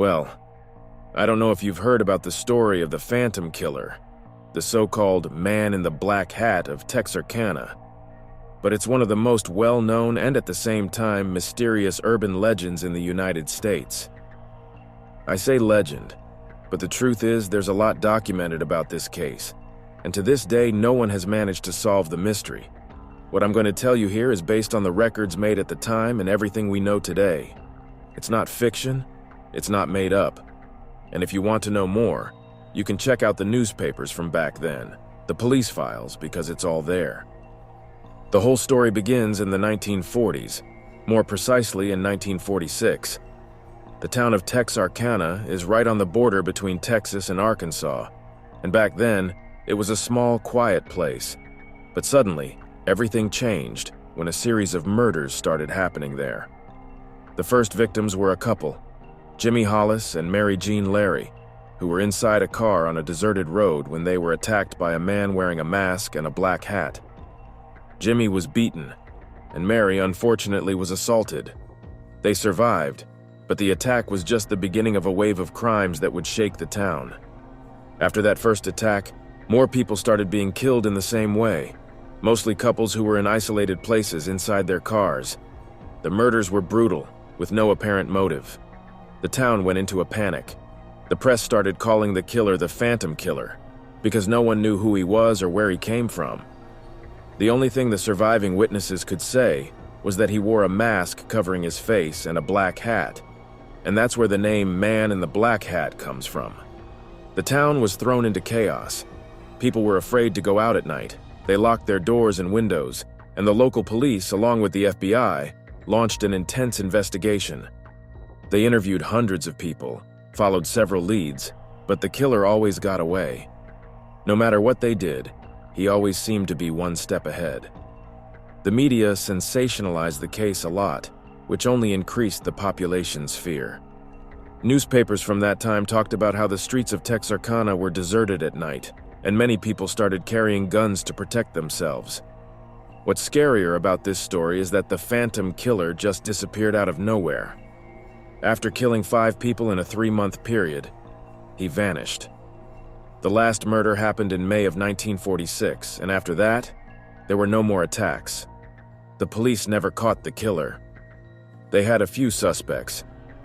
Well, I don't know if you've heard about the story of the Phantom Killer, the so-called Man in the Black Hat of Texarkana, but it's one of the most well-known and at the same time mysterious urban legends in the United States. I say legend, but the truth is there's a lot documented about this case, and to this day no one has managed to solve the mystery. What I'm going to tell you here is based on the records made at the time and everything we know today. It's not fiction, it's not made up. And if you want to know more, you can check out the newspapers from back then, the police files, because it's all there. The whole story begins in the 1940s, more precisely in 1946. The town of Texarkana is right on the border between Texas and Arkansas, and back then, it was a small, quiet place. But suddenly, everything changed when a series of murders started happening there. The first victims were a couple, Jimmy Hollis and Mary Jean Larry, who were inside a car on a deserted road when they were attacked by a man wearing a mask and a black hat. Jimmy was beaten, and Mary unfortunately was assaulted. They survived, but the attack was just the beginning of a wave of crimes that would shake the town. After that first attack, more people started being killed in the same way, mostly couples who were in isolated places inside their cars. The murders were brutal, with no apparent motive. The town went into a panic. The press started calling the killer the Phantom Killer, because no one knew who he was or where he came from. The only thing the surviving witnesses could say was that he wore a mask covering his face and a black hat, and that's where the name Man in the Black Hat comes from. The town was thrown into chaos. People were afraid to go out at night. They locked their doors and windows, and the local police, along with the FBI, launched an intense investigation. They interviewed hundreds of people, followed several leads, but the killer always got away. No matter what they did, he always seemed to be one step ahead. The media sensationalized the case a lot, which only increased the population's fear. Newspapers from that time talked about how the streets of Texarkana were deserted at night, and many people started carrying guns to protect themselves. What's scarier about this story is that the Phantom Killer just disappeared out of nowhere. After killing 5 people in a 3-month period, he vanished. The last murder happened in May of 1946, and after that, there were no more attacks. The police never caught the killer. They had a few suspects,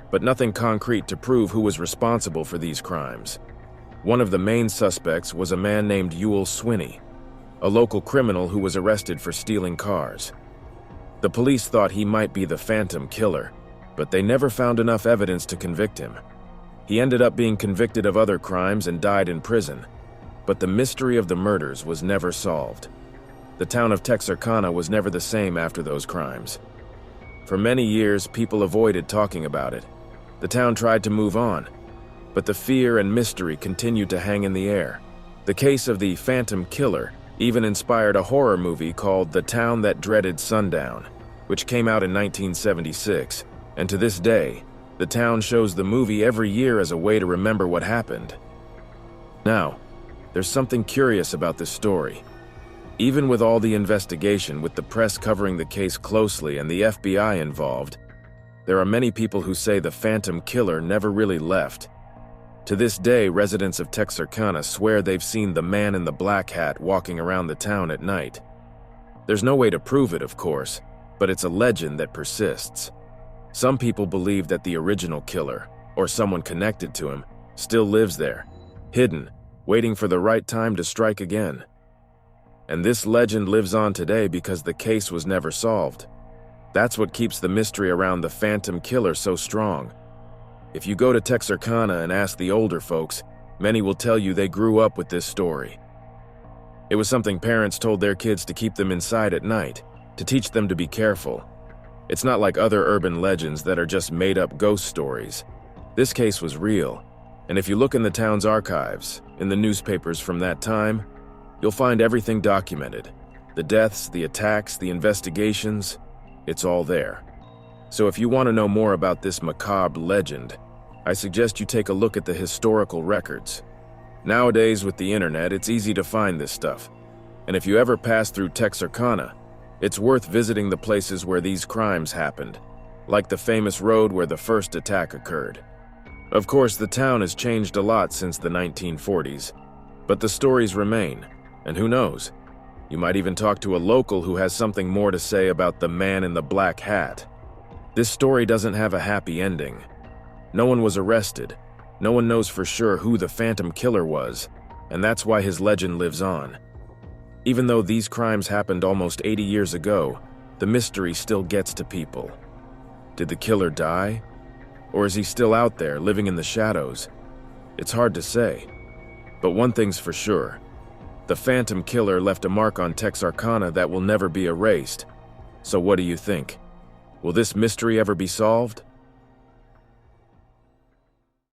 but nothing concrete to prove who was responsible for these crimes. One of the main suspects was a man named Ewell Swinney, a local criminal who was arrested for stealing cars. The police thought he might be the Phantom Killer, but they never found enough evidence to convict him. He ended up being convicted of other crimes and died in prison, but the mystery of the murders was never solved. The town of Texarkana was never the same after those crimes. For many years, people avoided talking about it. The town tried to move on, but the fear and mystery continued to hang in the air. The case of the Phantom Killer even inspired a horror movie called The Town That Dreaded Sundown, which came out in 1976, and to this day, the town shows the movie every year as a way to remember what happened. Now, there's something curious about this story. Even with all the investigation, with the press covering the case closely and the FBI involved, there are many people who say the Phantom Killer never really left. To this day, residents of Texarkana swear they've seen the Man in the Black Hat walking around the town at night. There's no way to prove it, of course, but it's a legend that persists. Some people believe that the original killer, or someone connected to him, still lives there, hidden, waiting for the right time to strike again. And this legend lives on today because the case was never solved. That's what keeps the mystery around the Phantom Killer so strong. If you go to Texarkana and ask the older folks, many will tell you they grew up with this story. It was something parents told their kids to keep them inside at night, to teach them to be careful. It's not like other urban legends that are just made-up ghost stories. This case was real, and if you look in the town's archives, in the newspapers from that time, you'll find everything documented. The deaths, the attacks, the investigations, it's all there. So if you want to know more about this macabre legend, I suggest you take a look at the historical records. Nowadays, with the internet, it's easy to find this stuff. And if you ever pass through Texarkana, it's worth visiting the places where these crimes happened, like the famous road where the first attack occurred. Of course, the town has changed a lot since the 1940s, but the stories remain, and who knows? You might even talk to a local who has something more to say about the man in the black hat. This story doesn't have a happy ending. No one was arrested. No one knows for sure who the Phantom Killer was, and that's why his legend lives on. Even though these crimes happened almost 80 years ago, the mystery still gets to people. Did the killer die? Or is he still out there, living in the shadows? It's hard to say. But one thing's for sure. The Phantom Killer left a mark on Texarkana that will never be erased. So what do you think? Will this mystery ever be solved?